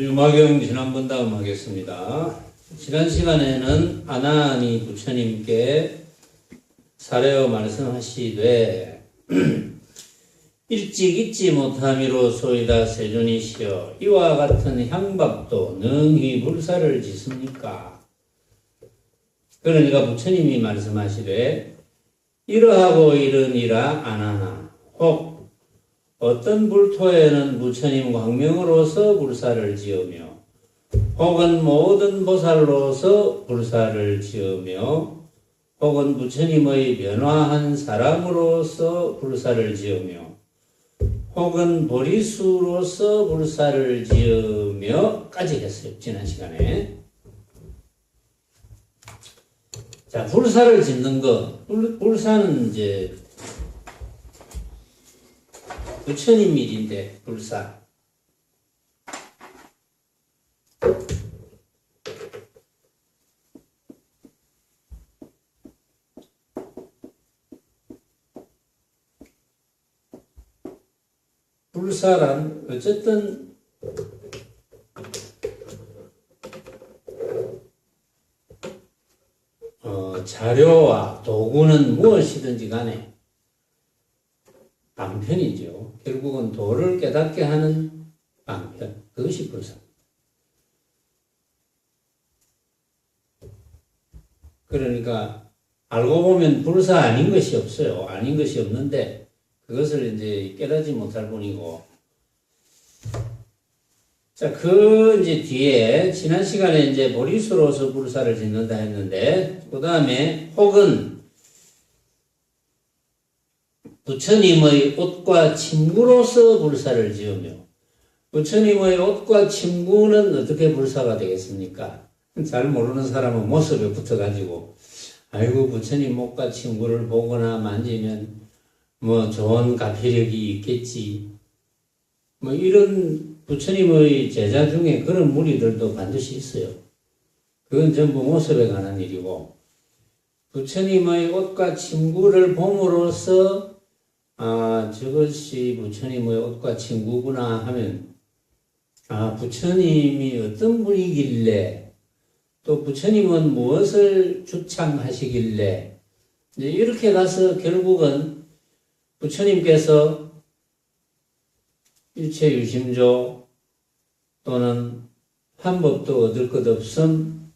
유마경 지난번 다음 하겠습니다. 지난 시간에는 아나니 부처님께 사례어 말씀하시되 일찍 잊지 못함이로소이다 세존이시여 이와 같은 향박도 능히 불사를 짓습니까? 그러니까 부처님이 말씀하시되 이러하고 이르니라 아나나 혹 어떤 불토에는 부처님 광명으로서 불사를 지으며 혹은 모든 보살로서 불사를 지으며 혹은 부처님의 변화한 사람으로서 불사를 지으며 혹은 보리수로서 불사를 지으며까지 했어요. 지난 시간에. 자, 불사를 짓는 것. 불사는 이제 부처님 일인데, 불사. 불사란 어쨌든 자료와 도구는 무엇이든지 간에 방편이죠. 결국은 도를 깨닫게 하는 방편. 그것이 불사. 그러니까 알고 보면 불사 아닌 것이 없어요. 아닌 것이 없는데 그것을 이제 깨닫지 못할 뿐이고. 자, 이제 뒤에, 지난 시간에 이제 보리수로서 불사를 짓는다 했는데, 그 다음에, 혹은, 부처님의 옷과 침구로서 불사를 지으며, 부처님의 옷과 침구는 어떻게 불사가 되겠습니까? 잘 모르는 사람은 모습에 붙어가지고, 아이고, 부처님 옷과 침구를 보거나 만지면, 뭐, 좋은 가피력이 있겠지. 뭐, 이런, 부처님의 제자 중에 그런 무리들도 반드시 있어요. 그건 전부 모습에 관한 일이고, 부처님의 옷과 침구를 봄으로써, 저것이 부처님의 옷과 침구구나 하면, 부처님이 어떤 분이길래, 또 부처님은 무엇을 주창하시길래, 이제 이렇게 가서 결국은 부처님께서 일체 유심조 또는 한 법도 얻을 것 없음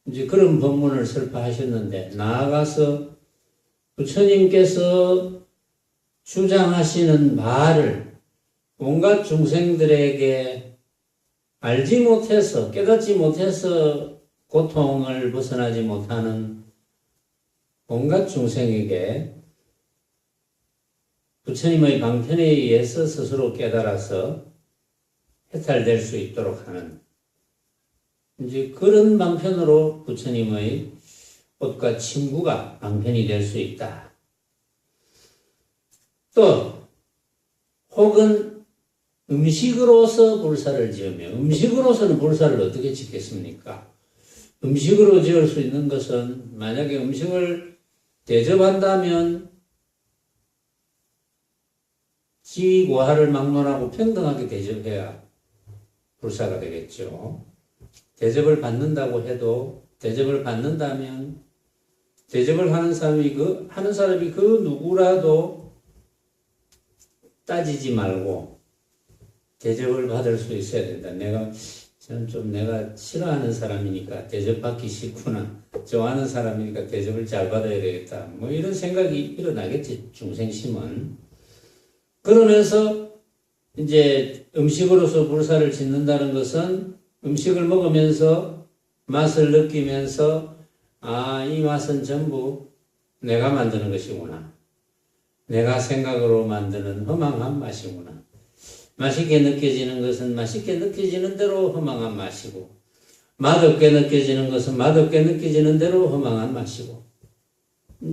이제 그런 법문을 설파하셨는데 나아가서 부처님께서 주장하시는 바를 온갖 중생들에게 알지 못해서 깨닫지 못해서 고통을 벗어나지 못하는 온갖 중생에게 부처님의 방편에 의해서 스스로 깨달아서 해탈될 수 있도록 하는 이제 그런 방편으로 부처님의 옷과 침구가 방편이 될 수 있다. 또 혹은 음식으로서 불사를 지으며 음식으로서는 불사를 어떻게 짓겠습니까? 음식으로 지을 수 있는 것은 만약에 음식을 대접한다면 지위고하를 막론하고 평등하게 대접해야 불사가 되겠죠. 대접을 받는다고 해도 대접을 받는다면 대접을 하는 사람이 그 누구라도 따지지 말고 대접을 받을 수 있어야 된다. 저는 좀 내가 싫어하는 사람이니까 대접받기 싫구나. 좋아하는 사람이니까 대접을 잘 받아야 되겠다. 뭐 이런 생각이 일어나겠지, 중생심은. 그러면서 이제 음식으로서 불사를 짓는다는 것은 음식을 먹으면서 맛을 느끼면서 이 맛은 전부 내가 만드는 것이구나. 내가 생각으로 만드는 허망한 맛이구나. 맛있게 느껴지는 것은 맛있게 느껴지는 대로 허망한 맛이고 맛없게 느껴지는 것은 맛없게 느껴지는 대로 허망한 맛이고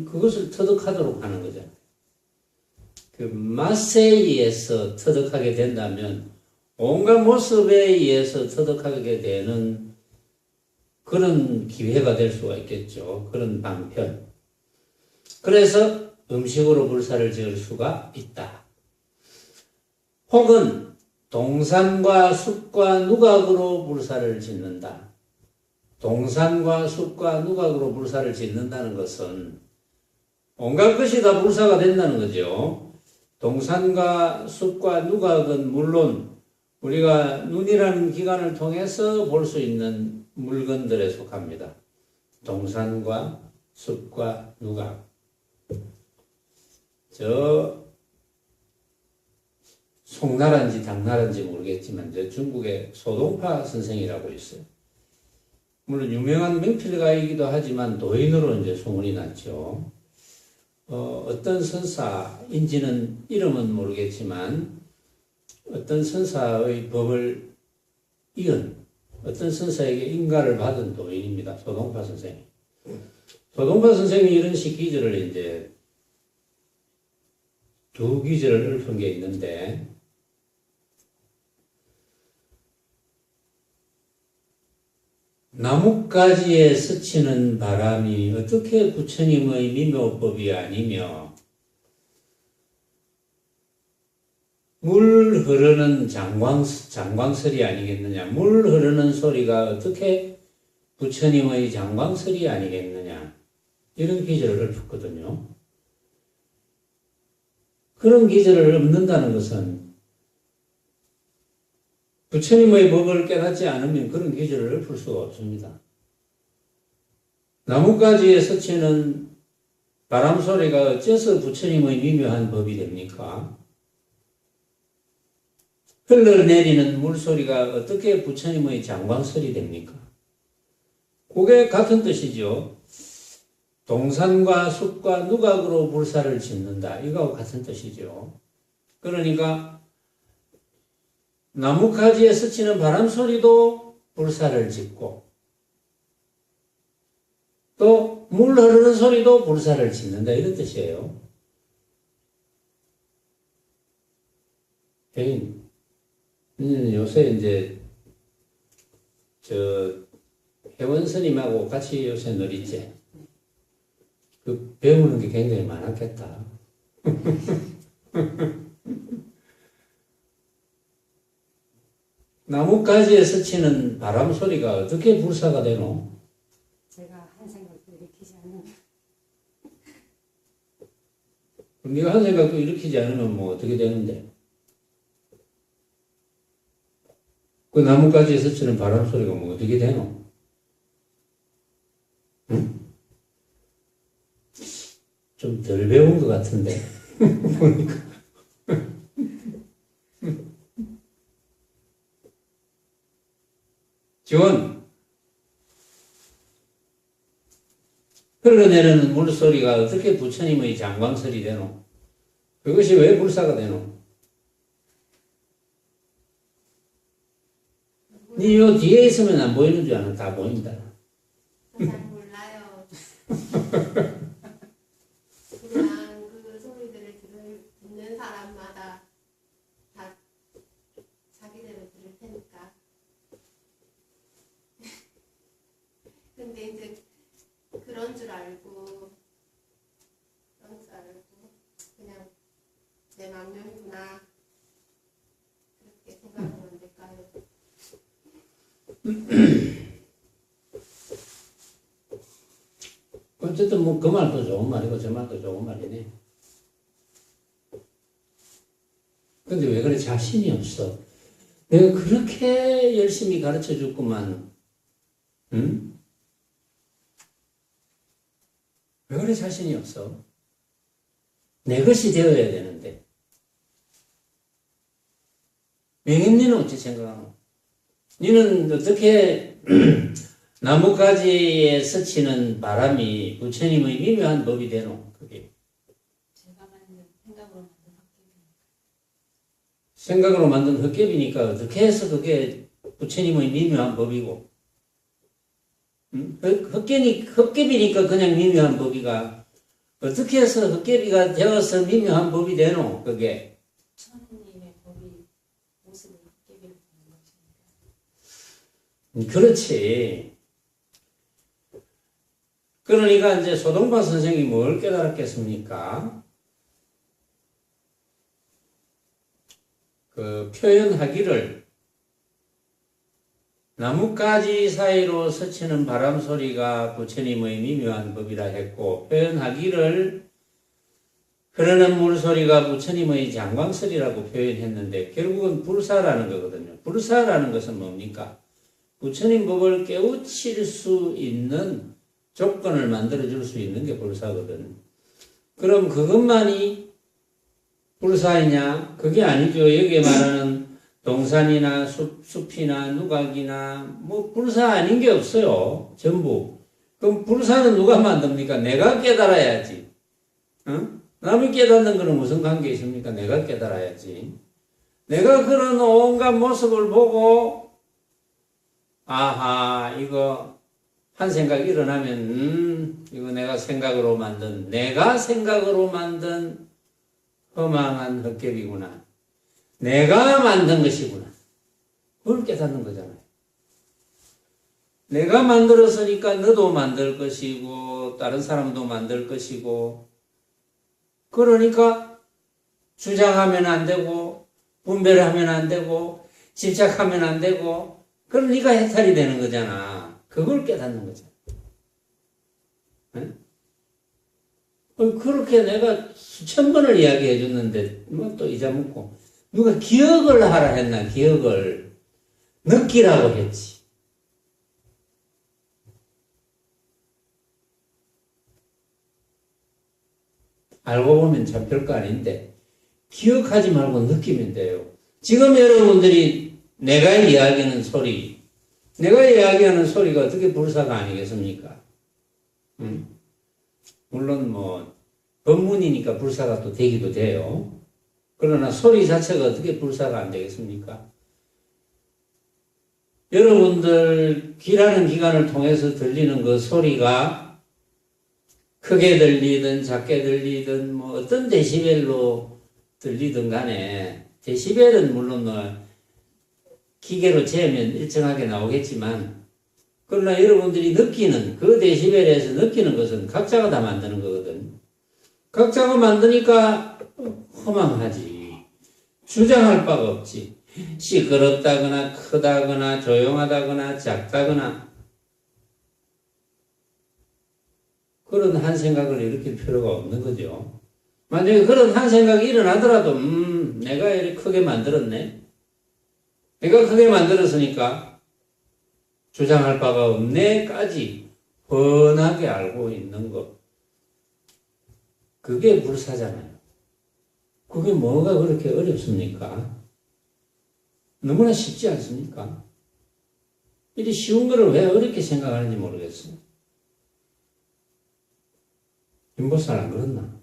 그것을 터득하도록 하는 거죠. 그 맛에 의해서 터득하게 된다면 온갖 모습에 의해서 터득하게 되는 그런 기회가 될 수가 있겠죠. 그런 방편. 그래서 음식으로 불사를 지을 수가 있다. 혹은 동산과 숲과 누각으로 불사를 짓는다. 동산과 숲과 누각으로 불사를 짓는다는 것은 온갖 것이 다 불사가 된다는 거죠. 동산과 숲과 누각은 물론 우리가 눈이라는 기관을 통해서 볼 수 있는 물건들에 속합니다. 동산과 숲과 누각. 송나라인지 당나라인지 모르겠지만 중국의 소동파 선생이라고 있어요. 물론 유명한 명필가이기도 하지만 도인으로 이제 소문이 났죠. 어떤 선사인지는 이름은 모르겠지만 어떤 선사의 법을 이은 어떤 선사에게 인가를 받은 도인입니다. 소동파 선생이. 소동파 선생이 이런 식 기절을 이제 두 기절을 읊은 게 있는데 나뭇가지에 스치는 바람이 어떻게 부처님의 미묘법이 아니며 물 흐르는 장광설이 아니겠느냐. 물 흐르는 소리가 어떻게 부처님의 장광설이 아니겠느냐. 이런 기절을 읊었거든요. 그런 기절을 읊는다는 것은 부처님의 법을 깨닫지 않으면 그런 기절을 읊을 수가 없습니다. 나뭇가지에 스치는 바람 소리가 어째서 부처님의 미묘한 법이 됩니까? 흘러내리는 물소리가 어떻게 부처님의 장광설이 됩니까? 그게 같은 뜻이죠. 동산과 숲과 누각으로 불사를 짓는다. 이거하고 같은 뜻이죠. 그러니까 나뭇가지에 스치는 바람 소리도 불사를 짓고 또 물 흐르는 소리도 불사를 짓는다. 이런 뜻이에요. 요새 이제 회원 스님하고 같이 요새 놀이제 그 배우는 게 굉장히 많았겠다. 나뭇가지에 스치는 바람 소리가 어떻게 불사가 되노? 제가 한 생각도 일으키지 않는. 그럼 네가 한 생각도 일으키지 않으면 뭐 어떻게 되는데? 그 나뭇가지에 스치는 바람 소리가 뭐 어떻게 되노? 응? 좀 덜 배운 것 같은데 보니까. 지원 흘러내리는 물소리가 어떻게 부처님의 장광설이 되노? 그것이 왜 불사가 되노? 니 요 뒤에 있으면 안 보이는 줄 아나? 다 보인다. 잘 몰라요. 그냥 그 소리들을 듣는 사람마다 다 자기대로 들을 테니까. 근데 이제 그런 줄 알고 그냥 내 망명이구나 그렇게 생각하면 안 될까요? 어쨌든 뭐 그 말도 좋은 말이고 저 말도 좋은 말이네. 근데 왜 그래? 자신이 없어. 내가 그렇게 열심히 가르쳐 줬구만. 응? 왜 그래 자신이 없어? 내 것이 되어야 되는데. 명인니는 어찌 생각하노? 니는 어떻게 나뭇가지에 스치는 바람이 부처님의 미묘한 법이 되노? 그게. 제가 만든 생각으로 만든 학교입니다. 생각으로 만든 헛개비니까 어떻게 해서 그게 부처님의 미묘한 법이고. 헛개비니까 그냥 미묘한 법이가 어떻게 해서 헛개비가 되어서 미묘한 법이 되노? 그게. 천님의 법이 모습을 학교비를 보는 것입니다. 그렇지. 그러니까 이제 소동파 선생이 뭘 깨달았겠습니까? 그 표현하기를 나뭇가지 사이로 스치는 바람 소리가 부처님의 미묘한 법이라 했고, 표현하기를 흐르는 물소리가 부처님의 장광설이라고 표현했는데, 결국은 불사라는 거거든요. 불사라는 것은 뭡니까? 부처님 법을 깨우칠 수 있는 조건을 만들어줄 수 있는 게 불사거든. 그럼 그것만이 불사이냐? 그게 아니죠. 여기에 말하는 동산이나 숲이나 누각이나 뭐 불사 아닌 게 없어요. 전부. 그럼 불사는 누가 만듭니까? 내가 깨달아야지. 응? 남이 깨닫는 거는 무슨 관계 있습니까? 내가 깨달아야지. 내가 그런 온갖 모습을 보고 아하, 이거 한 생각 일어나면 이거 내가 생각으로 만든 허망한 헛개비구나. 내가 만든 것이구나. 그걸 깨닫는 거잖아요. 내가 만들었으니까 너도 만들 것이고 다른 사람도 만들 것이고, 그러니까 주장하면 안 되고 분별하면 안 되고 집착하면 안 되고, 그러니까 해탈이 되는 거잖아. 그걸 깨닫는 거잖아. 응? 그렇게 내가 수천 번을 이야기해 줬는데 뭐 또 잊어먹고, 누가 기억을 하라 했나? 기억을 느끼라고 했지. 알고 보면 참 별거 아닌데 기억하지 말고 느끼면 돼요. 지금 여러분들이 내가 이야기하는 소리가 어떻게 불사가 아니겠습니까? 물론 뭐 법문이니까 불사가 또 되기도 돼요. 그러나 소리 자체가 어떻게 불사가 안 되겠습니까? 여러분들 귀라는 기관을 통해서 들리는 그 소리가 크게 들리든 작게 들리든 뭐 어떤 데시벨로 들리든 간에, 데시벨은 물론 뭐 기계로 재면 일정하게 나오겠지만, 그러나 여러분들이 느끼는 그 데시벨에서 느끼는 것은 각자가 다 만드는 거거든. 각자가 만드니까 허망하지. 주장할 바가 없지. 시끄럽다거나 크다거나 조용하다거나 작다거나 그런 한 생각을 일으킬 필요가 없는 거죠. 만약에 그런 한 생각이 일어나더라도 내가 이렇게 크게 만들었네. 내가 크게 만들었으니까 주장할 바가 없네까지 뻔하게 알고 있는 것. 그게 불사잖아요. 그게 뭐가 그렇게 어렵습니까? 너무나 쉽지 않습니까? 이리 쉬운 거를 왜 어렵게 생각하는지 모르겠어요. 윤보살 안 그렇나?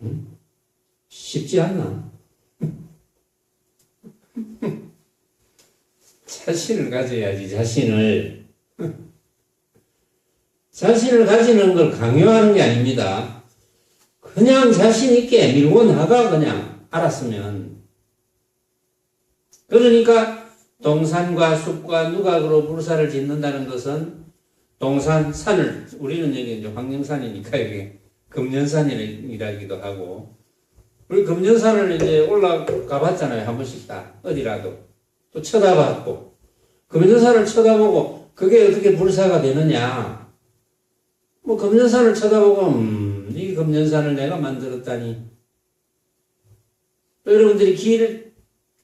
응? 쉽지 않나? 자신을 가져야지, 자신을. 자신을 가지는 걸 강요하는 게 아닙니다. 그냥 자신 있게 밀고 나가, 그냥 알았으면. 그러니까 동산과 숲과 누각으로 불사를 짓는다는 것은, 동산, 산을, 우리는 여기 이제 황령산이니까 여기 금년산이라기도 하고, 우리 금년산을 이제 올라가 봤잖아요. 한 번씩 다. 어디라도. 또 쳐다봤고. 금년산을 쳐다보고, 그게 어떻게 불사가 되느냐. 뭐, 금년산을 쳐다보고, 이 금년산을 내가 만들었다니. 또 여러분들이 길을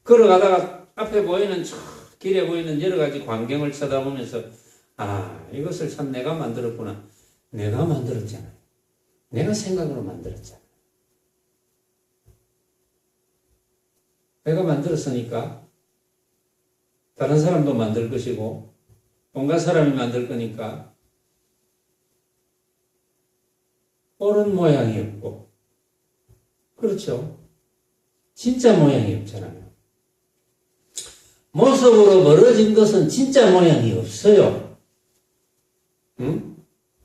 걸어가다가 앞에 보이는, 길에 보이는 여러 가지 광경을 쳐다보면서, 아, 이것을 참 내가 만들었구나. 내가 만들었잖아요. 내가 생각으로 만들었잖아요. 내가 만들었으니까 다른 사람도 만들 것이고 온갖 사람이 만들 거니까 옳은 모양이 없고, 그렇죠? 진짜 모양이 없잖아요. 모습으로 벌어진 것은 진짜 모양이 없어요. 응?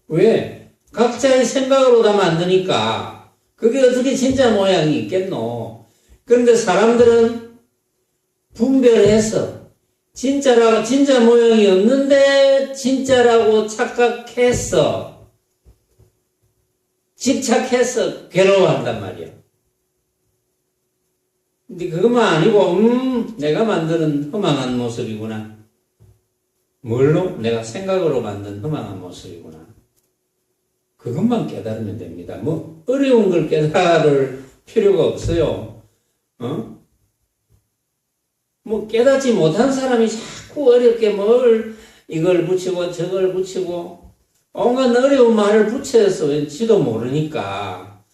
왜? 각자의 생각으로 다 만드니까 그게 어떻게 진짜 모양이 있겠노? 그런데 사람들은 분별해서 진짜라고, 진짜 모양이 없는데 진짜라고 착각해서 집착해서 괴로워한단 말이야. 근데 그것만 아니고, 내가 만드는 허망한 모습이구나. 뭘로? 내가 생각으로 만든 허망한 모습이구나. 그것만 깨달으면 됩니다. 뭐, 어려운 걸 깨달을 필요가 없어요. 뭐, 깨닫지 못한 사람이 자꾸 어렵게 이걸 붙이고 저걸 붙이고, 온갖 어려운 말을 붙여서 왠지도 모르니까.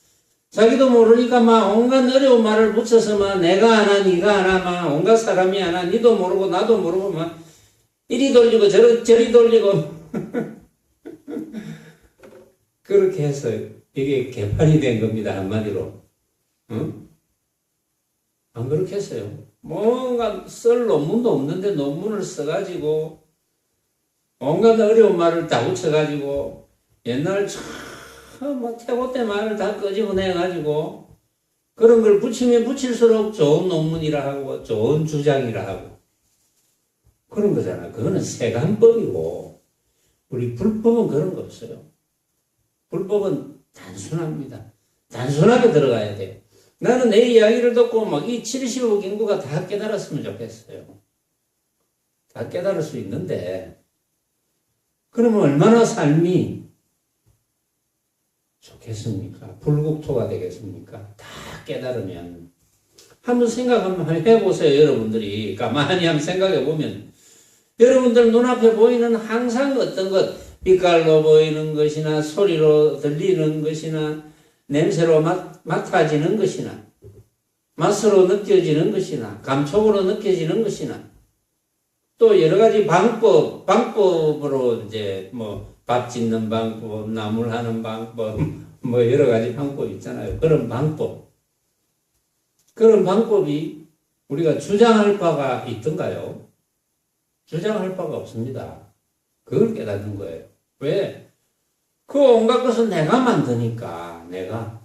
자기도 모르니까 막 온갖 어려운 말을 붙여서 막 내가 하나 니가 하나 막 온갖 사람이 하나 니도 모르고 나도 모르고 막 이리 돌리고 저리 돌리고 그렇게 해서 이게 개판이 된 겁니다. 한마디로. 응? 안 그렇게 했어요. 뭔가 쓸 논문도 없는데 논문을 써가지고 온갖 어려운 말을 다 붙여가지고 옛날 뭐 태고 때 말을 다 끄집어내가지고 그런 걸 붙이면 붙일수록 좋은 논문이라 하고 좋은 주장이라 하고 그런 거잖아. 그거는 세간법이고 우리 불법은 그런 거 없어요. 불법은 단순합니다. 단순하게 들어가야 돼. 나는 내 이야기를 듣고 막 이 70억 인구가 다 깨달았으면 좋겠어요. 다 깨달을 수 있는데 그러면 얼마나 삶이 좋겠습니까? 불국토가 되겠습니까? 다 깨달으면. 한번 생각 한번 해보세요, 여러분들이. 가만히 한번 생각해 보면. 여러분들 눈앞에 보이는 항상 어떤 것, 빛깔로 보이는 것이나, 소리로 들리는 것이나, 냄새로 맡아지는 것이나, 맛으로 느껴지는 것이나, 감촉으로 느껴지는 것이나, 또 여러 가지 방법으로 이제 밥 짓는 방법, 나물 하는 방법, 여러 가지 방법 있잖아요. 그런 방법이 우리가 주장할 바가 있던가요? 주장할 바가 없습니다. 그걸 깨닫는 거예요. 왜? 그 온갖 것은 내가 만드니까, 내가.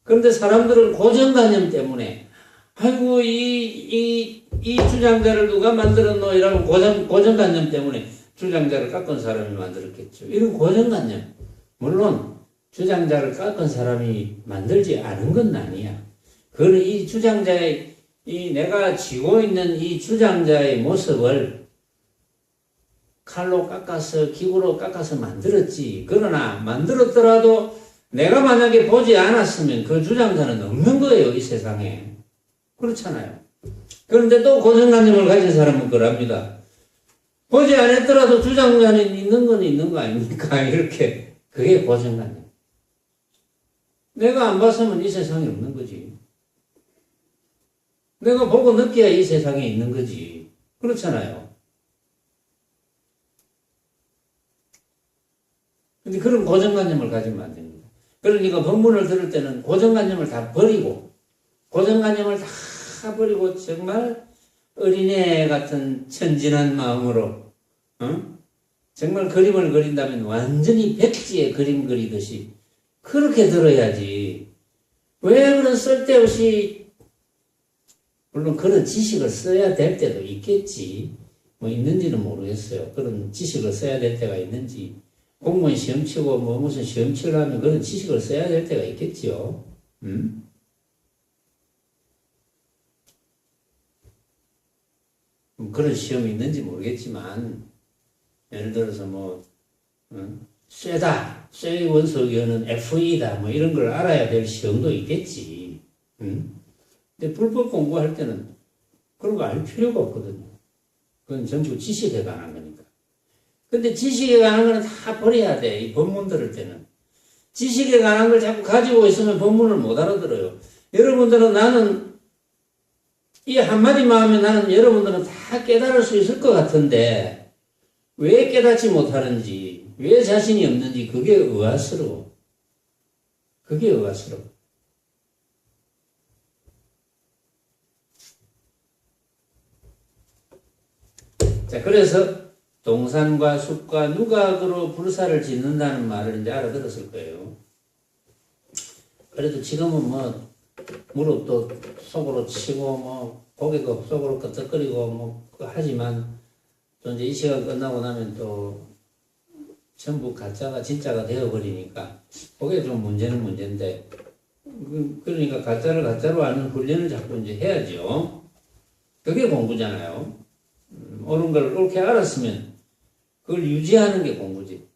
그런데 사람들은 고정관념 때문에, 아이고, 이 주장자를 누가 만들었노? 이라고 고정관념 때문에 주장자를 깎은 사람이 만들었겠죠. 이런 고정관념. 물론 주장자를 깎은 사람이 만들지 않은 건 아니야. 그거는 이 주장자의 내가 쥐고 있는 이 주장자의 모습을 칼로 깎아서 기구로 깎아서 만들었지. 그러나 만들었더라도 내가 만약에 보지 않았으면 그 주장자는 없는 거예요. 이 세상에. 그렇잖아요. 그런데 또 고정관념을 가진 사람은 그럽니다. 보지 않았더라도 주장자는 있는 건 있는 거 아닙니까? 이렇게. 그게 고정관념. 내가 안 봤으면 이 세상에 없는 거지. 내가 보고 느껴야 이 세상에 있는 거지. 그렇잖아요. 근데 그런 고정관념을 가지면 안 됩니다. 그러니까 법문을 들을 때는 고정관념을 다 버리고, 정말 어린애 같은 천진한 마음으로, 정말 그림을 그린다면 완전히 백지에 그림 그리듯이 그렇게 들어야지. 왜 그런 쓸데없이, 물론 그런 지식을 써야 될 때도 있겠지. 있는지는 모르겠어요. 그런 지식을 써야 될 때가 있는지. 공무원 시험 치고 무슨 시험 치려면 그런 지식을 써야 될 때가 있겠지요. 그런 시험이 있는지 모르겠지만, 예를 들어서 쇠다, 쇠의 원소기호는 FE다, 이런 걸 알아야 될 시험도 있겠지. 근데 불법 공부할 때는 그런 거 알 필요가 없거든요. 그건 전부 지식에 관한 거니까. 근데 지식에 관한 거는 다 버려야 돼. 이 법문 들을 때는. 지식에 관한 걸 자꾸 가지고 있으면 법문을 못 알아들어요. 여러분들은 나는 이 한마디만 하면 나는 여러분들은 다 깨달을 수 있을 것 같은데 왜 깨닫지 못하는지, 왜 자신이 없는지 그게 의아스러워. 그게 의아스러워. 자, 그래서 동산과 숲과 누각으로 불사를 짓는다는 말을 이제 알아들었을 거예요. 그래도 지금은 무릎도 속으로 치고 고개도 속으로 끄덕거리고 하지만 또 이제 이 시간 끝나고 나면 또 전부 가짜가 진짜가 되어버리니까 그게 좀 문제는 문제인데 그러니까 가짜를 가짜로 아는 훈련을 자꾸 이제 해야죠. 그게 공부잖아요. 옳은 걸 옳게 알았으면 그걸 유지하는 게 공부지.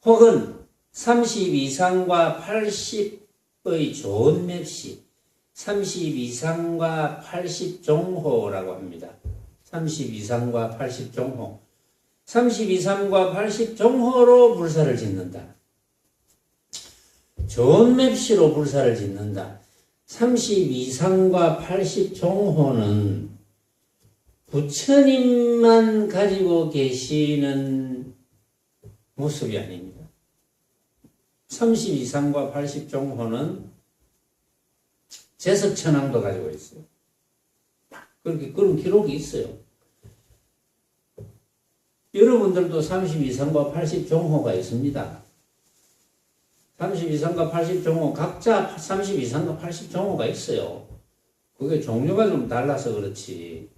혹은 30 이상과 80의 좋은 맵시, 30 이상과 80 종호라고 합니다. 30 이상과 80 종호. 30 이상과 80 종호로 불사를 짓는다. 좋은 맵시로 불사를 짓는다. 30 이상과 80 종호는 부처님만 가지고 계시는 모습이 아닙니다. 30 이상과 80 종호는 제석천왕도 가지고 있어요. 그런 기록이 있어요. 여러분들도 30 이상과 80 종호가 있습니다. 30 이상과 80 종호, 각자 30 이상과 80 종호가 있어요. 그게 종류가 좀 달라서 그렇지.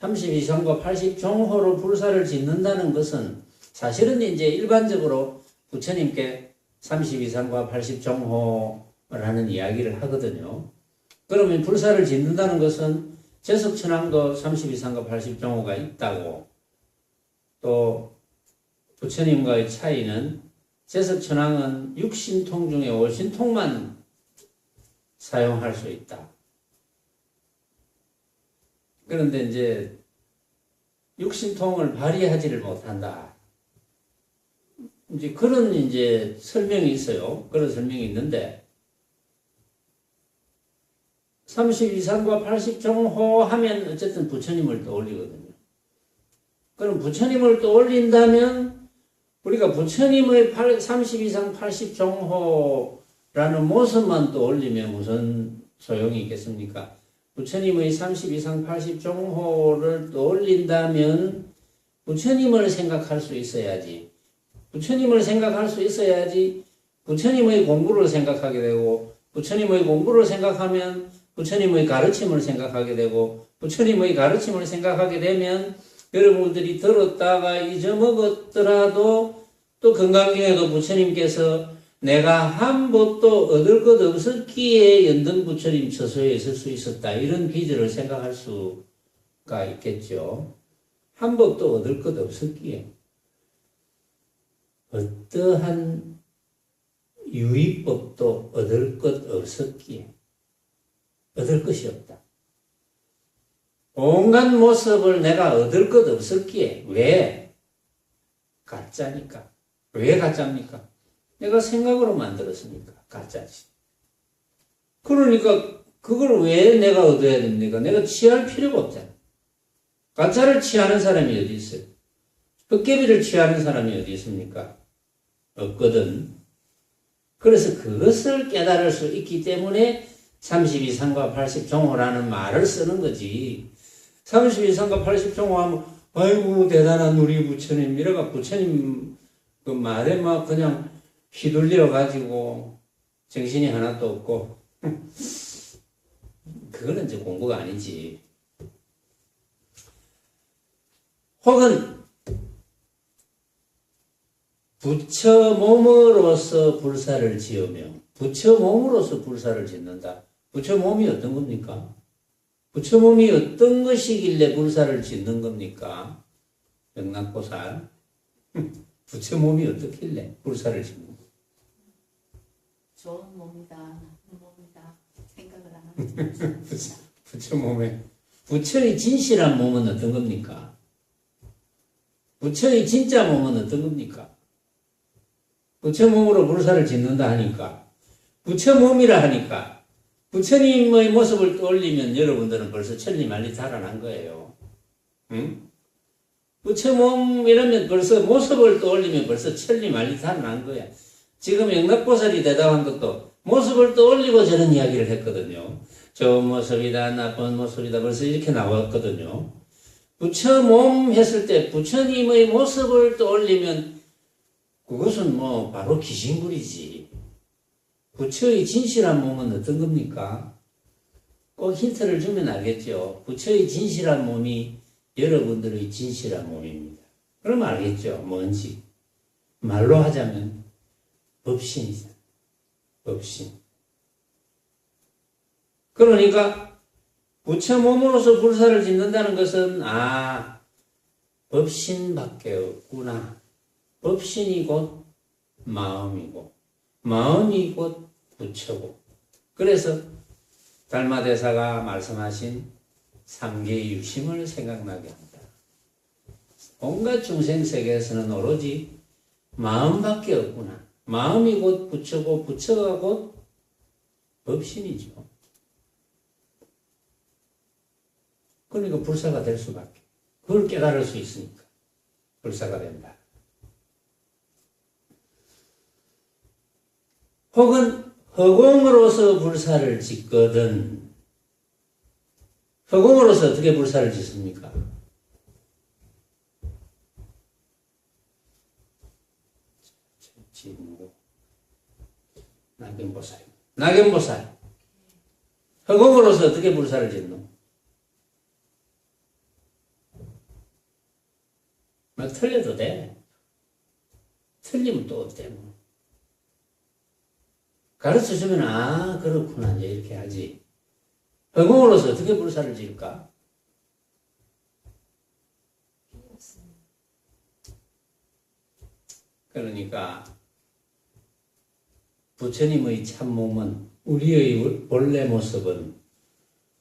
30 이상과 80 종호로 불사를 짓는다는 것은 사실은 이제 일반적으로 부처님께 30 이상과 80 종호라는 이야기를 하거든요. 그러면 불사를 짓는다는 것은 제석천왕도 30 이상과 80 종호가 있다고, 또 부처님과의 차이는 제석천왕은 육신통 중에 오신통만 사용할 수 있다. 그런데 이제 육신통을 발휘하지를 못한다. 이제 그런 이제 설명이 있어요. 그런 설명이 있는데 30 이상과 80 종호 하면 어쨌든 부처님을 떠올리거든요. 그럼 부처님을 떠올린다면 우리가 부처님의 30 이상 80 종호라는 모습만 떠올리면 무슨 소용이 있겠습니까? 부처님의 30 이상 80 종호를 떠올린다면 부처님을 생각할 수 있어야지. 부처님을 생각할 수 있어야지 부처님의 공부를 생각하게 되고, 부처님의 공부를 생각하면 부처님의 가르침을 생각하게 되고, 부처님의 가르침을 생각하게 되면 여러분들이 들었다가 잊어먹었더라도 또 건강경에도 부처님께서 내가 한 법도 얻을 것 없었기에 연등 부처님 처소에 있을 수 있었다, 이런 기절을 생각할 수가 있겠죠. 한 법도 얻을 것 없었기에, 어떠한 유의법도 얻을 것 없었기에, 얻을 것이 없다. 온갖 모습을 내가 얻을 것 없었기에. 왜? 가짜니까. 왜 가짜입니까? 내가 생각으로 만들었으니까 가짜지. 그러니까 그걸 왜 내가 얻어야 됩니까? 내가 취할 필요가 없잖아. 가짜를 취하는 사람이 어디 있어요? 헛개비를 취하는 사람이 어디 있습니까? 없거든. 그래서 그것을 깨달을 수 있기 때문에 30 이상과 80 종호라는 말을 쓰는 거지. 30 이상과 80 종호하면 아이고 대단한 우리 부처님 이래가 부처님 그 말에 막 그냥 휘둘려 가지고 정신이 하나도 없고 그거는 이제 공부가 아니지. 혹은 부처 몸으로서 불사를 지으며, 부처 몸으로서 불사를 짓는다. 부처 몸이 어떤 겁니까? 부처 몸이 어떤 것이길래 불사를 짓는 겁니까? 명락보살. 부처 몸이 어떻길래 불사를 짓는 겁니까? 좋은 몸이다, 나쁜 몸이다 생각을 안 하는 부처 몸에, 부처의 진실한 몸은 어떤 겁니까? 부처의 진짜 몸은 어떤 겁니까? 부처 몸으로 불사를 짓는다 하니까, 부처 몸이라 하니까, 부처님의 모습을 떠올리면 여러분들은 벌써 천리만리 달아난 거예요. 응? 부처 몸 이러면 벌써 모습을 떠올리면 벌써 천리만리 달아난 거야. 지금 영락보살이 대답한 것도 모습을 떠올리고 저런 이야기를 했거든요. 좋은 모습이다, 나쁜 모습이다, 벌써 이렇게 나왔거든요. 부처 몸 했을 때 부처님의 모습을 떠올리면 그것은 뭐 바로 귀신굴이지. 부처의 진실한 몸은 어떤 겁니까? 꼭 힌트를 주면 알겠죠. 부처의 진실한 몸이 여러분들의 진실한 몸입니다. 그러면 알겠죠. 뭔지. 말로 하자면 법신이잖아. 법신. 그러니까 부처 몸으로서 불사를 짓는다는 것은 법신밖에 없구나. 법신이 곧 마음이고 마음이 곧 부처고. 그래서 달마대사가 말씀하신 삼계의 유심을 생각나게 한다. 온갖 중생 세계에서는 오로지 마음밖에 없구나. 마음이 곧 부처고 부처가 곧 법신이죠. 그러니까 불사가 될 수밖에. 그걸 깨달을 수 있으니까 불사가 된다. 혹은 허공으로서 불사를 짓거든. 허공으로서 어떻게 불사를 짓습니까? 낙연보살. 낙연보살. 허공으로서 어떻게 불사를 짓노? 막 틀려도 돼. 틀리면 또 어때 뭐. 가르쳐주면 그렇구나 이제 이렇게 하지. 허공으로서 어떻게 불사를 지을까? 그러니까 부처님의 참몸은 우리의 본래 모습은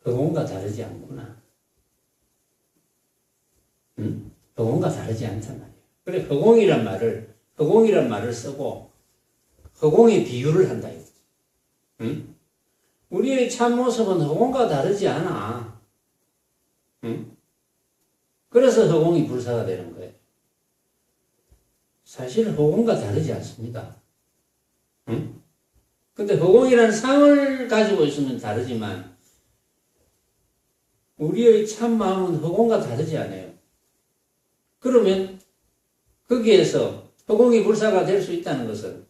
허공과 다르지 않구나. 응? 허공과 다르지 않단 말이야. 그래 허공이란 말을 쓰고 허공의 비유를 한다 이거지. 응? 우리의 참모습은 허공과 다르지 않아. 응? 그래서 허공이 불사가 되는 거예요. 사실 허공과 다르지 않습니다. 응? 근데 허공이라는 상을 가지고 있으면 다르지만 우리의 참마음은 허공과 다르지 않아요. 그러면 거기에서 허공이 불사가 될 수 있다는 것은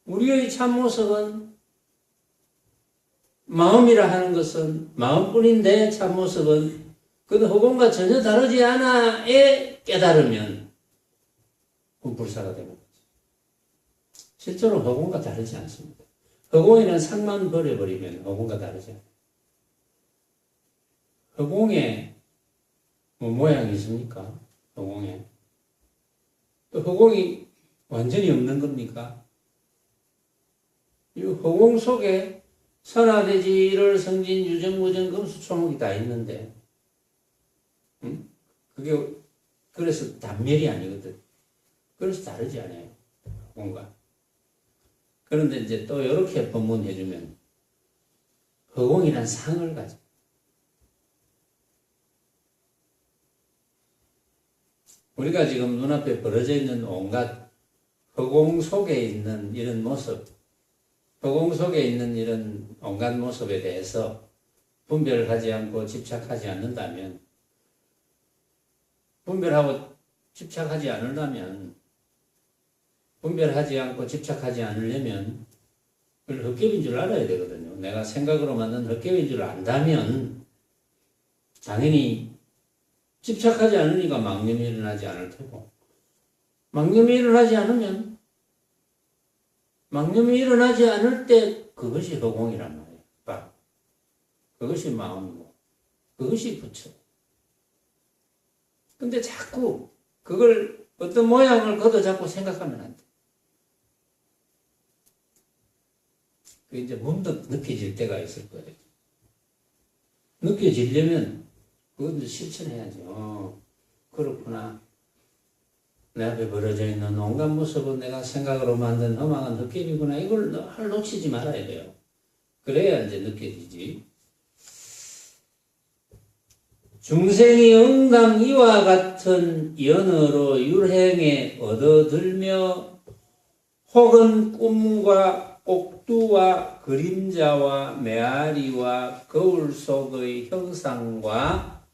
우리의 참모습은 마음이라 하는 것은 마음뿐인데 참모습은 그 허공과 전혀 다르지 않아에 깨달으면 그 불사가 되는 거죠. 실제로 허공과 다르지 않습니다. 허공이라는 상만 버려버리면 허공과 다르지 않아요. 허공에 뭐 모양이 있습니까? 허공에. 또 허공이 완전히 없는 겁니까? 이 허공 속에 선화대지를 성진, 유전, 무전, 금수, 초목이 다 있는데, 응? 그게, 그래서 단멸이 아니거든. 그래서 다르지 않아요. 허공과. 그런데 이제 또 이렇게 법문해주면, 허공이란 상을 가져. 우리가 지금 눈앞에 벌어져 있는 온갖 허공 속에 있는 이런 모습, 허공 속에 있는 이런 온갖 모습에 대해서 분별을 하지 않고 집착하지 않는다면, 분별하고 집착하지 않으려면, 분별하지 않고 집착하지 않으려면 그걸 헛개비인 줄 알아야 되거든요. 내가 생각으로 만든 헛개비인 줄 안다면 당연히 집착하지 않으니까 망념이 일어나지 않을 테고, 망념이 일어나지 않으면, 망념이 일어나지 않을 때 그것이 허공이란 말이에요. 그것이 마음이고 그것이 부처. 근데 자꾸 그걸 어떤 모양을 걷어 잡고 생각하면 안 돼. 그게 이제 문득 느껴질 때가 있을 거예요. 느껴지려면 그것도 실천해야죠. 그렇구나. 내 앞에 벌어져 있는 온갖 모습은 내가 생각으로 만든 허망한 헛개비구나. 이걸 놓치지 말아야 돼요. 그래야 이제 느껴지지. 중생이 응당 이와 같은 연어로 율행에 얻어들며 혹은 꿈과 옥두와 그림자와 메아리와 거울 속의 형상과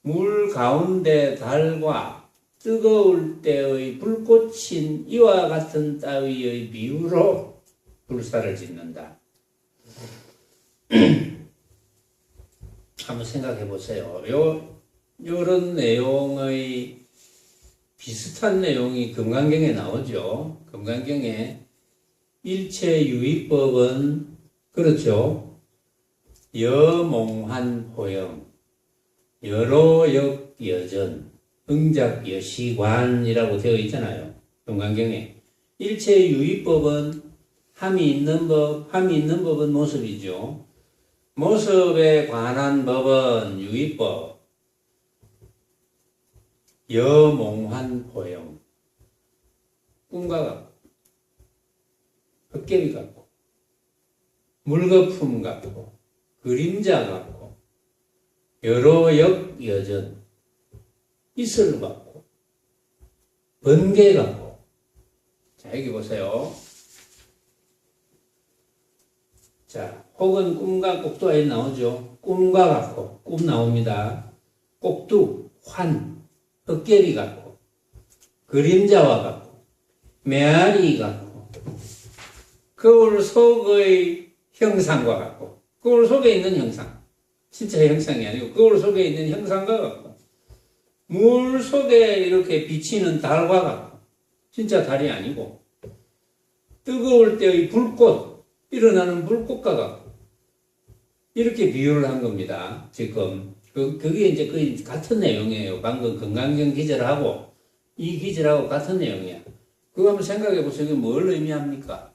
물 가운데 달과 뜨거울 때의 불꽃인 이와 같은 따위의 비유로 불사를 짓는다. 한번 생각해 보세요. 요런 내용의 비슷한 내용이 금강경에 나오죠. 금강경에 일체유의법은 그렇죠. 여몽환호영, 여로역여전, 응작여시관이라고 되어 있잖아요. 동강경에. 일체유의법은 함이 있는 법, 함이 있는 법은 모습이죠. 모습에 관한 법은 유의법. 여몽환호영, 꿈과 같고, 헛개비 같고, 물거품 같고, 그림자 같고, 여러 역여전, 이슬 같고, 번개 같고. 자, 여기 보세요. 자, 혹은 꿈과 꼭두가 나오죠. 꿈과 같고, 꿈 나옵니다. 꼭두, 환, 헛개비 같고, 그림자와 같고, 메아리 같고, 거울 속의 형상과 같고, 거울 속에 있는 형상, 진짜 형상이 아니고 거울 속에 있는 형상과 같고, 물 속에 이렇게 비치는 달과 같고, 진짜 달이 아니고, 뜨거울 때의 불꽃, 일어나는 불꽃과 같고, 이렇게 비유를 한 겁니다. 지금 그게 이제 거의 같은 내용이에요. 방금 건강경 기절하고 이 기절하고 같은 내용이야. 그거 한번 생각해 보세요. 이게 뭘 의미합니까?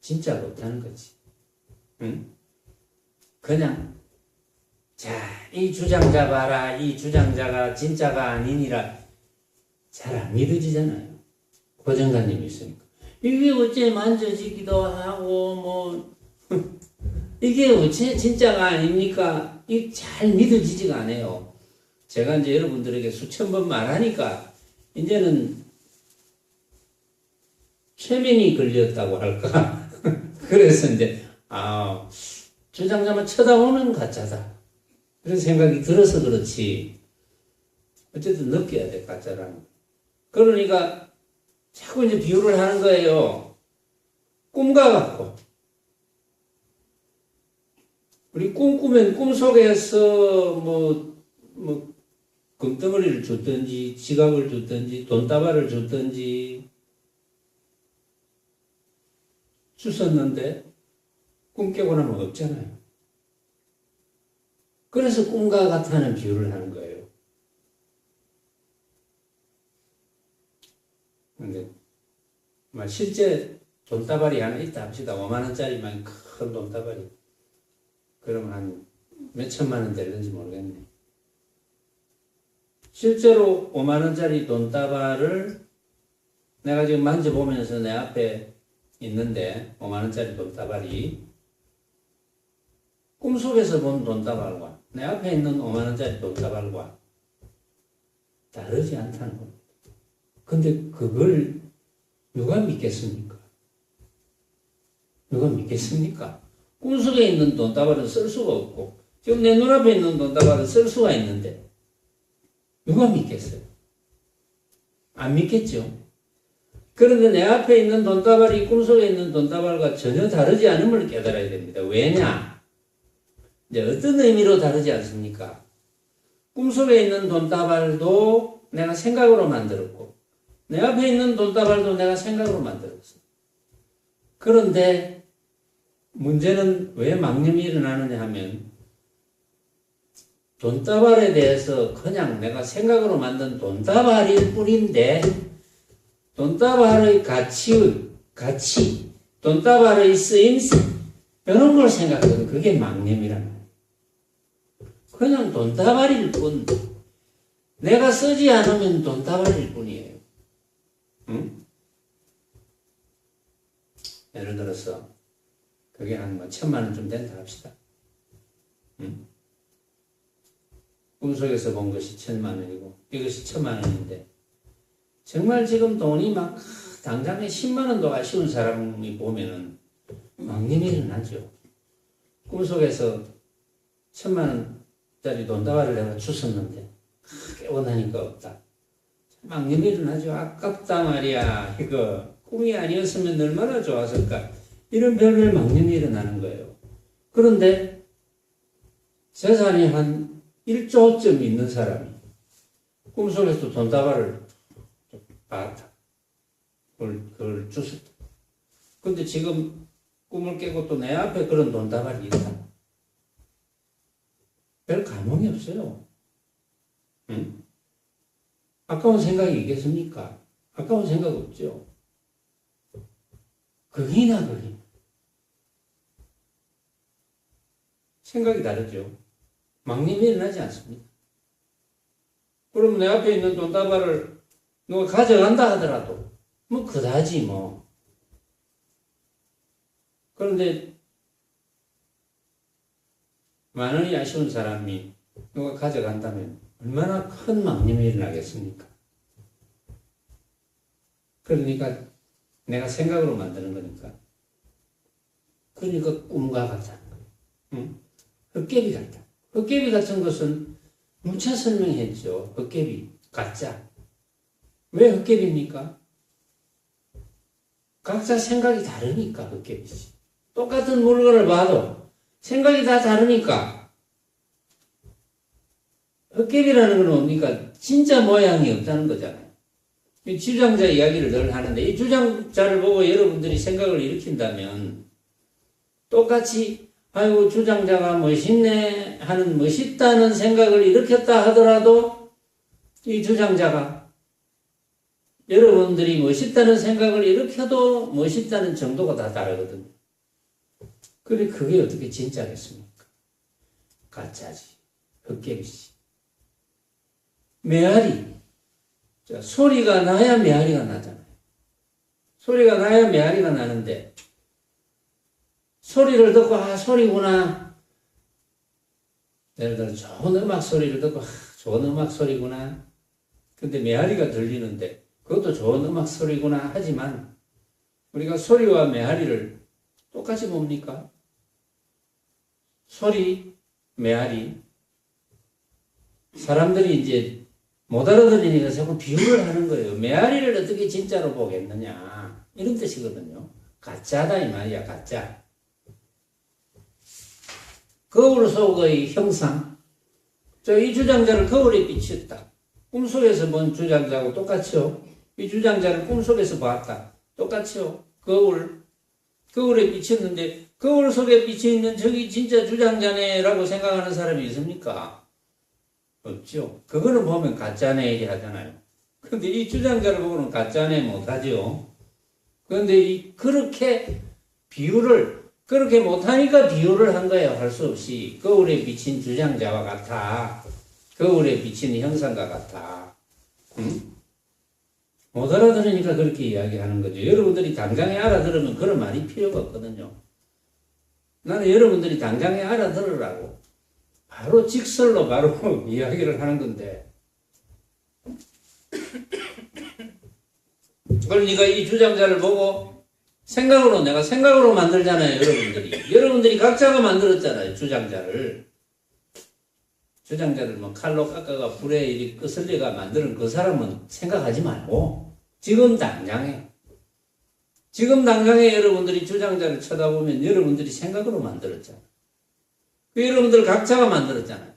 진짜 그렇다는 거지. 응? 그냥 자, 이 주장자 봐라. 이 주장자가 진짜가 아니니라 잘 안 믿어지잖아요. 고정관념이 있으니까. 이게 어째 만져지기도 하고 뭐 이게 어째 진짜가 아닙니까? 이 잘 믿어지지가 않아요. 제가 이제 여러분들에게 수천 번 말하니까 이제는 최면이 걸렸다고 할까? 그래서 이제 주장자만 쳐다보는 가짜다. 그런 생각이 들어서 그렇지. 어쨌든 느껴야 돼, 가짜라는. 그러니까 자꾸 이제 비유를 하는 거예요. 꿈과 같고. 우리 꿈꾸면 꿈속에서 뭐 금덩어리를 줬든지, 지갑을 줬든지, 돈다발을 줬든지, 주셨는데, 꿈 깨고 나면 없잖아요. 그래서 꿈과 같다는 비유를 하는 거예요. 근데, 실제 돈다발이 하나 있다 합시다. 5만원짜리만 큰 돈다발이. 그러면 한 몇천만 원 되는지 모르겠네. 실제로 5만원짜리 돈다발을 내가 지금 만져보면서 내 앞에 있는데, 5만원짜리 돈다발이 꿈속에서 본 돈다발과 내 앞에 있는 5만원짜리 돈다발과 다르지 않다는 겁니다. 근데 그걸 누가 믿겠습니까? 누가 믿겠습니까? 꿈속에 있는 돈다발은 쓸 수가 없고, 지금 내 눈앞에 있는 돈다발은 쓸 수가 있는데, 누가 믿겠어요? 안 믿겠죠? 그런데 내 앞에 있는 돈다발이 꿈속에 있는 돈다발과 전혀 다르지 않음을 깨달아야 됩니다. 왜냐? 이제 어떤 의미로 다르지 않습니까? 꿈속에 있는 돈다발도 내가 생각으로 만들었고, 내 앞에 있는 돈다발도 내가 생각으로 만들었어. 그런데 문제는 왜 망념이 일어나느냐 하면, 돈다발에 대해서 그냥 내가 생각으로 만든 돈다발일 뿐인데, 돈다발의 가치, 돈다발의 쓰임새, 이런 걸 생각하거든. 그게 망념이란 말이야. 그냥 돈다발일 뿐, 내가 쓰지 않으면 돈다발일 뿐이에요. 응? 예를 들어서, 그게 한 1,000만원쯤 된다 합시다. 응? 꿈속에서 본 것이 1,000만원이고, 이것이 1,000만원인데, 정말 지금 돈이 막, 당장에 10만원도 아쉬운 사람이 보면은, 망념이 일어나죠. 꿈속에서 1,000만원짜리 돈다발을 내가 주웠는데, 깨고 나니까 없다. 망념이 일어나죠. 아깝다 말이야. 이거, 꿈이 아니었으면 얼마나 좋았을까. 이런 별별 망념이 일어나는 거예요. 그런데, 재산이 한 1조쯤 있는 사람이 꿈속에서 돈다발을 봤다. 그걸 주셨다. 근데 지금 꿈을 깨고 또 내 앞에 그런 돈다발이 있다. 별 감흥이 없어요. 응? 아까운 생각이 있겠습니까? 아까운 생각 없죠. 극이나 극이. 생각이 다르죠. 망님이 일어나지 않습니다. 그럼 내 앞에 있는 돈다발을 누가 가져간다 하더라도 뭐 그다지 뭐. 그런데 만 원이 아쉬운 사람이 누가 가져간다면 얼마나 큰 망님이 일어나겠습니까? 그러니까 내가 생각으로 만드는 거니까. 그러니까 꿈과 같다는 거예요. 응? 헛개비 같다. 헛개비 같은 것은 무차 설명했죠. 헛개비, 가짜. 왜 헛개비입니까? 각자 생각이 다르니까 헛개비지. 똑같은 물건을 봐도 생각이 다 다르니까. 헛개비라는 건 뭡니까? 진짜 모양이 없다는 거잖아요. 이 주장자 이야기를 늘 하는데 이 주장자를 보고 여러분들이 생각을 일으킨다면 똑같이 아이고 주장자가 멋있네 하는 멋있다는 생각을 일으켰다 하더라도 이 주장자가 여러분들이 멋있다는 생각을 일으켜도 멋있다는 정도가 다 다르거든요. 그래 그게 어떻게 진짜겠습니까? 가짜지. 헛개비지. 메아리. 자, 소리가 나야 메아리가 나잖아요. 소리가 나야 메아리가 나는데 소리를 듣고 아 소리구나. 예를 들어 좋은 음악 소리를 듣고 아, 좋은 음악 소리구나. 근데 메아리가 들리는데 그것도 좋은 음악 소리구나 하지만 우리가 소리와 메아리를 똑같이 봅니까? 소리, 메아리. 사람들이 이제 못 알아들으니까 자꾸 비유를 하는 거예요. 메아리를 어떻게 진짜로 보겠느냐. 이런 뜻이거든요. 가짜다 이 말이야, 가짜. 거울 속의 형상. 이 주장자를 거울에 비쳤다. 꿈속에서 본 주장자하고 똑같죠. 이 주장자를 꿈속에서 봤다. 똑같죠. 거울에 비쳤는데 거울 속에 비쳐있는 저기 진짜 주장자네라고 생각하는 사람이 있습니까? 없죠. 그거는 보면 가짜네 얘기하잖아요. 근데 이 주장자를 보고는 가짜네 못하죠. 그런데 그렇게 못하니까 비유를 한 거예요. 할 수 없이. 거울에 비친 주장자와 같아. 거울에 비친 형상과 같아. 응? 못 알아들으니까 그렇게 이야기하는 거죠. 여러분들이 당장에 알아들으면 그런 말이 필요가 없거든요. 나는 여러분들이 당장에 알아들으라고 바로 직설로 바로 이야기를 하는 건데 그러니까 이 주장자를 보고 내가 생각으로 만들잖아요. 여러분들이 각자가 만들었잖아요. 주장자를 뭐 칼로 깎아가 불에 이리 끄슬려가 만드는 그 사람은 생각하지 말고 지금 당장에 여러분들이 주장자를 쳐다보면 여러분들이 생각으로 만들었잖아요. 여러분들 각자가 만들었잖아요.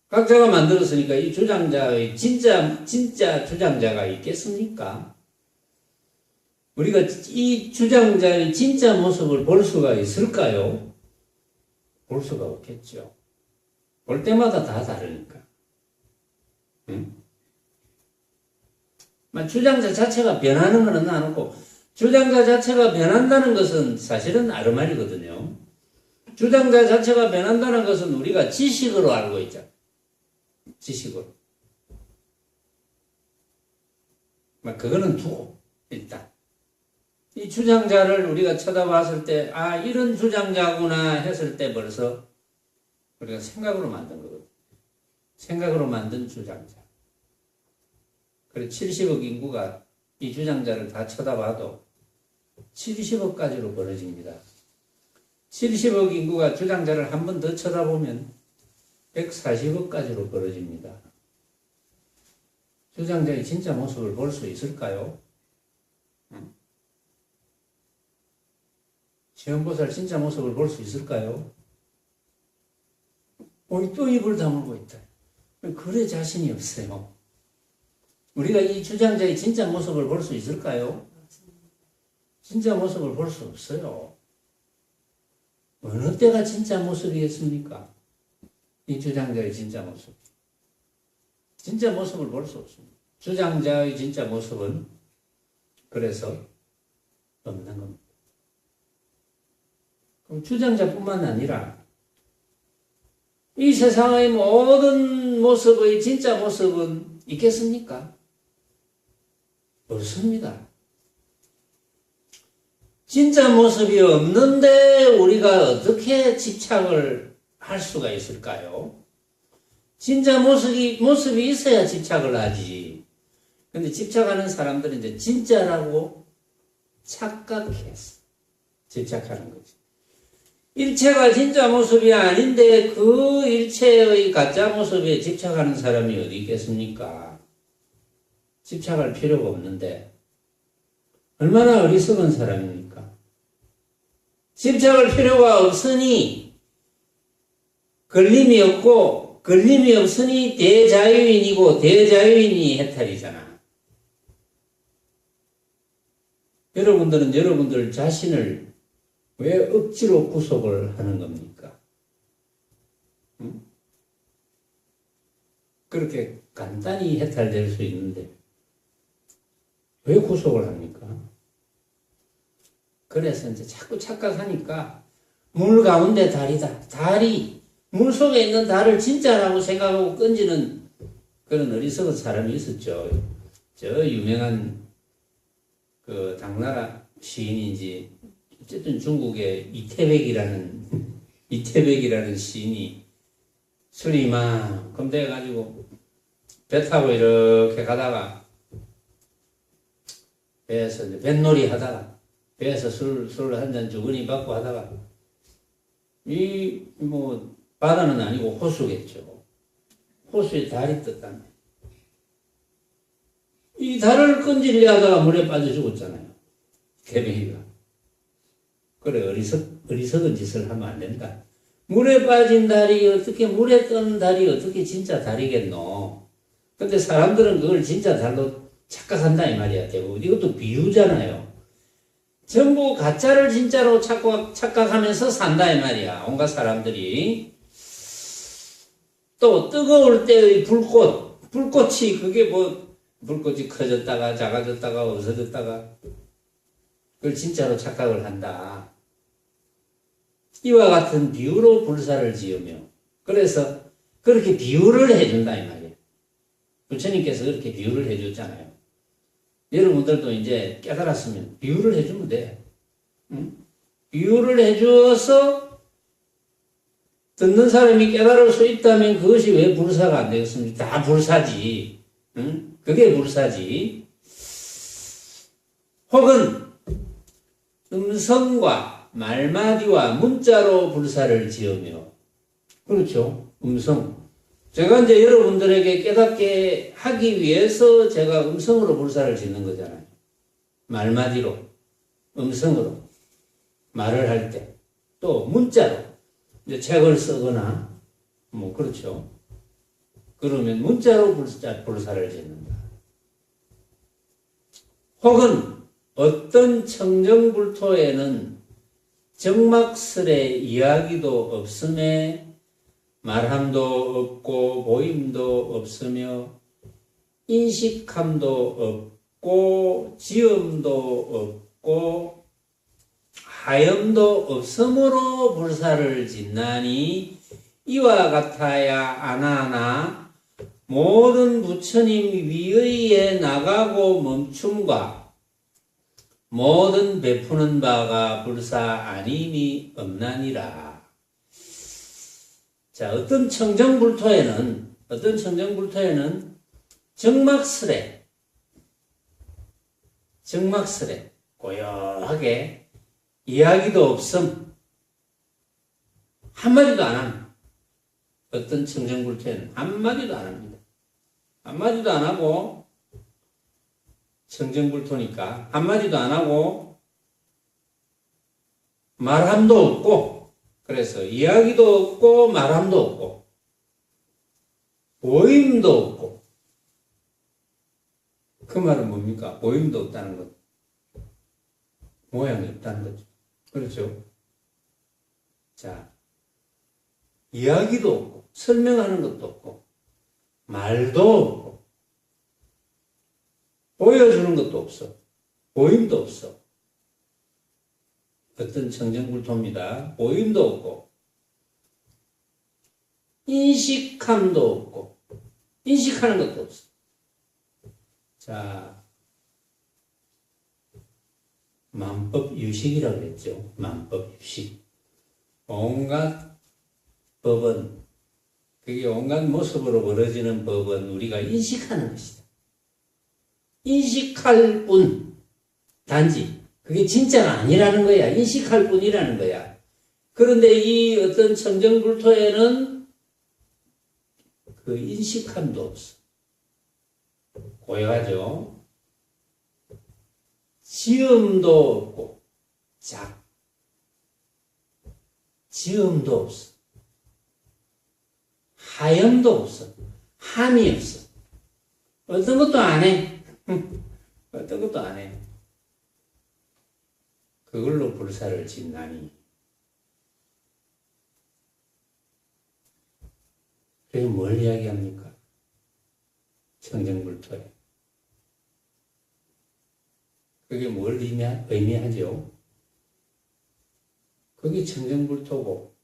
각자가 만들었으니까 이 주장자의 진짜 주장자가 있겠습니까? 우리가 이 주장자의 진짜 모습을 볼 수가 있을까요? 볼 수가 없겠죠. 볼 때마다 다 다르니까. 응? 주장자 자체가 변하는 것은 않고 주장자 자체가 변한다는 것은 사실은 아르말이거든요. 주장자 자체가 변한다는 것은 우리가 지식으로 알고 있죠. 지식으로. 그거는 두고 일단 이 주장자를 우리가 쳐다봤을 때 아 이런 주장자구나 했을 때 벌써 우리가 생각으로 만든 거거든요. 생각으로 만든 주장자. 그래 70억 인구가 이 주장자를 다 쳐다봐도 70억까지로 벌어집니다. 70억 인구가 주장자를 한 번 더 쳐다보면 140억까지로 벌어집니다. 주장자의 진짜 모습을 볼 수 있을까요? 시험보살 진짜 모습을 볼 수 있을까요? 또 입을 다물고 있다. 그래 자신이 없어요. 우리가 이 주장자의 진짜 모습을 볼 수 있을까요? 진짜 모습을 볼 수 없어요. 어느 때가 진짜 모습이겠습니까? 이 주장자의 진짜 모습. 진짜 모습을 볼 수 없습니다. 주장자의 진짜 모습은 그래서 없는 겁니다. 그럼 주장자뿐만 아니라 이 세상의 모든 모습의 진짜 모습은 있겠습니까? 없습니다. 진짜 모습이 없는데 우리가 어떻게 집착을 할 수가 있을까요? 진짜 모습이 있어야 집착을 하지. 근데 집착하는 사람들은 이제 진짜라고 착각해서 집착하는 거지. 일체가 진짜 모습이 아닌데 그 일체의 가짜 모습에 집착하는 사람이 어디 있겠습니까? 집착할 필요가 없는데 얼마나 어리석은 사람입니까? 집착할 필요가 없으니 걸림이 없고 걸림이 없으니 대자유인이고 대자유인이 해탈이잖아. 여러분들은 여러분들 자신을 왜 억지로 구속을 하는 겁니까? 응? 그렇게 간단히 해탈될 수 있는데 왜 구속을 합니까? 그래서 이제 자꾸 착각하니까 물 가운데 달이다. 달이 물 속에 있는 달을 진짜라고 생각하고 끈지는 그런 어리석은 사람이 있었죠. 저 유명한 그 당나라 시인인지 어쨌든 중국의 이태백이라는 시인이 술이 이만큼 돼가지고 배 타고 이렇게 가다가 배에서 이제 뱃놀이 하다가 배에서 술 한 잔 주거니 받고 하다가 바다는 아니고 호수겠죠. 호수에 달이 떴다네. 이 달을 끈질려 하다가 물에 빠져 죽었잖아요. 개뱅이가. 그래, 어리석은 짓을 하면 안 된다. 물에 빠진 달이 어떻게, 물에 뜬 달이 어떻게 진짜 달이겠노? 근데 사람들은 그걸 진짜 달로 착각한다, 이 말이야, 대부분. 이것도 비유잖아요. 전부 가짜를 진짜로 착각하면서 산다, 이 말이야. 온갖 사람들이. 또, 뜨거울 때의 불꽃이, 그게 불꽃이 커졌다가, 작아졌다가, 없어졌다가, 그걸 진짜로 착각을 한다. 이와 같은 비유로 불사를 지으며, 그래서 그렇게 비유를 해준다, 이 말이에요. 부처님께서 그렇게 비유를 해줬잖아요. 여러분들도 이제 깨달았으면 비유를 해주면 돼. 응? 비유를 해주어서 듣는 사람이 깨달을 수 있다면 그것이 왜 불사가 안 되겠습니까? 다 불사지. 응? 그게 불사지. 혹은 음성과 말마디와 문자로 불사를 지으며, 그렇죠. 음성. 제가 이제 여러분들에게 깨닫게 하기 위해서 제가 음성으로 불사를 짓는 거잖아요. 말마디로, 음성으로 말을 할 때, 또 문자로 이제 책을 쓰거나 그렇죠. 그러면 문자로 불사를 짓는다. 혹은 어떤 청정불토에는 정막설의 이야기도 없음에 말함도 없고 보임도 없으며 인식함도 없고 지음도 없고 하염도 없으므로 불사를 짓나니 이와 같아야 아나하나 모든 부처님 위의에 나가고 멈춤과 모든 베푸는 바가 불사 아님이 없나니라. 자, 어떤 청정불토에는 정막설에 고요하게 이야기도 없음, 한마디도 안 함. 어떤 청정불토에는 한마디도 안 합니다. 한마디도 안 하고, 청정불토니까 한마디도 안 하고 말함도 없고, 그래서 이야기도 없고 말함도 없고 보임도 없고. 그 말은 뭡니까? 보임도 없다는 것. 모양이 없다는 거죠. 그렇죠? 자, 이야기도 없고, 설명하는 것도 없고, 말도 없고, 보여주는 것도 없어. 보임도 없어. 어떤 청정불토입니다. 보임도 없고, 인식함도 없고, 인식하는 것도 없어. 자, 만법유식이라고 했죠. 만법유식. 온갖 법은, 그게 온갖 모습으로 벌어지는 법은 우리가 인식하는 것이다. 인식할 뿐, 단지 그게 진짜가 아니라는 거야. 인식할 뿐이라는 거야. 그런데 이 어떤 청정불토에는 그 인식함도 없어. 고요하죠. 지음도 없고, 지음도 없어. 하염도 없어. 함이 없어. 어떤 것도 안 해. 어떤 것도 안 해. 그걸로 불사를 짓나니. 그게 뭘 이야기합니까? 청정불토에. 그게 뭘 의미하죠? 그게 청정불토고,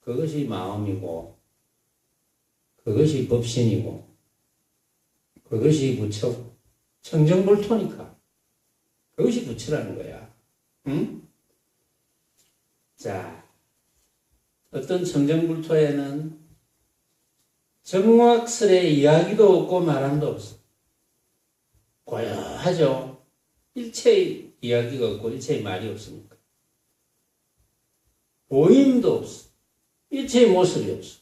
그것이 마음이고, 그것이 법신이고, 그것이 부처고, 청정불토니까 그것이 부처라는 거야. 응? 자, 어떤 청정불토에는 정확스레 이야기도 없고 말함도 없어. 고요하죠. 일체의 이야기가 없고 일체의 말이 없으니까. 보임도 없어. 일체의 모습이 없어.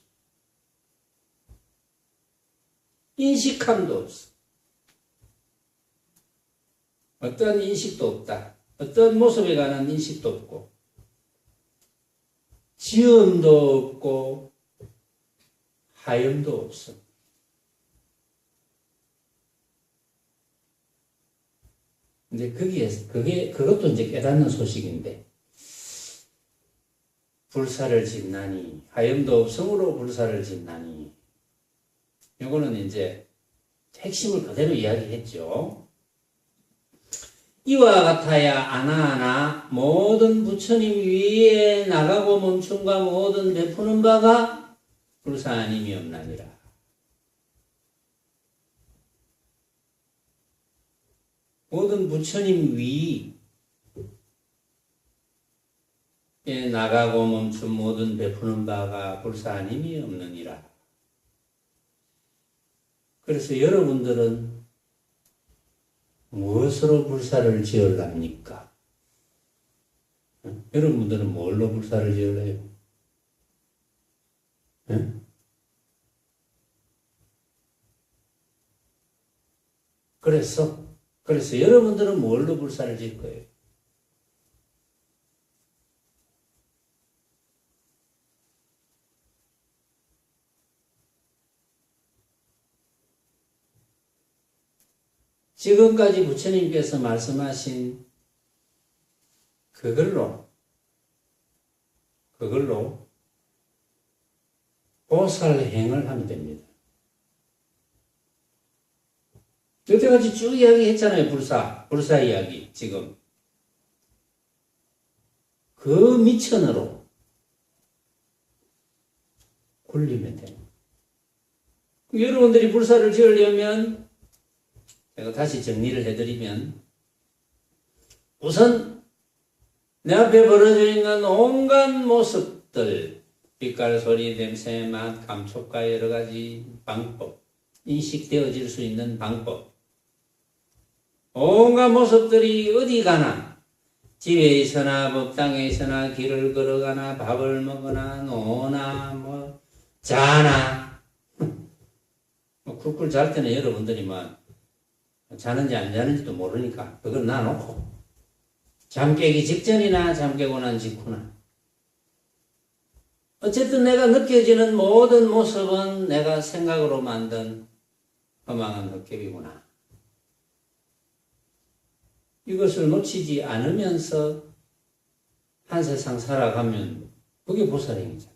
인식함도 없어. 어떤 인식도 없다. 어떤 모습에 관한 인식도 없고, 지음도 없고, 하염도 없어. 근데 그것도 이제 깨닫는 소식인데, 불사를 짓나니, 하염도 없음으로 불사를 짓나니, 요거는 이제 핵심을 그대로 이야기했죠. 이와 같아야 아나아나 모든 부처님 위에 나가고 멈춤과 모든 베푸는 바가 불사 아님이 없나니라. 모든 부처님 위에 나가고 멈춤 모든 베푸는 바가 불사 아님이 없느니라. 그래서 여러분들은 무엇으로 불사를 지으랍니까? 여러분들은 뭘로 불사를 지을래요? 그래서 여러분들은 뭘로 불사를 지을 거예요? 지금까지 부처님께서 말씀하신 그걸로 보살행을 하면 됩니다. 여태까지 쭉 이야기했잖아요. 불사 이야기 지금. 그 미천으로 굴리면 됩니다. 여러분들이 불사를 지으려면 제가 다시 정리를 해드리면, 우선 내 앞에 벌어져 있는 온갖 모습들, 빛깔, 소리, 냄새, 맛, 감촉과 여러 가지 방법, 인식되어질 수 있는 방법, 온갖 모습들이 어디 가나, 집에 있으나 법당에 있으나 길을 걸어가나 밥을 먹거나 노나 자나, 쿨쿨 잘 때는 여러분들이 자는지 안 자는지도 모르니까 그걸 놔놓고, 잠 깨기 직전이나 잠 깨고 난 직후나, 어쨌든 내가 느껴지는 모든 모습은 내가 생각으로 만든 허망한 헛개비구나. 이것을 놓치지 않으면서 한 세상 살아가면 그게 보살행이잖아.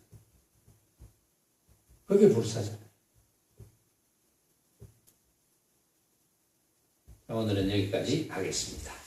그게 불사잖아. 오늘은 여기까지 하겠습니다.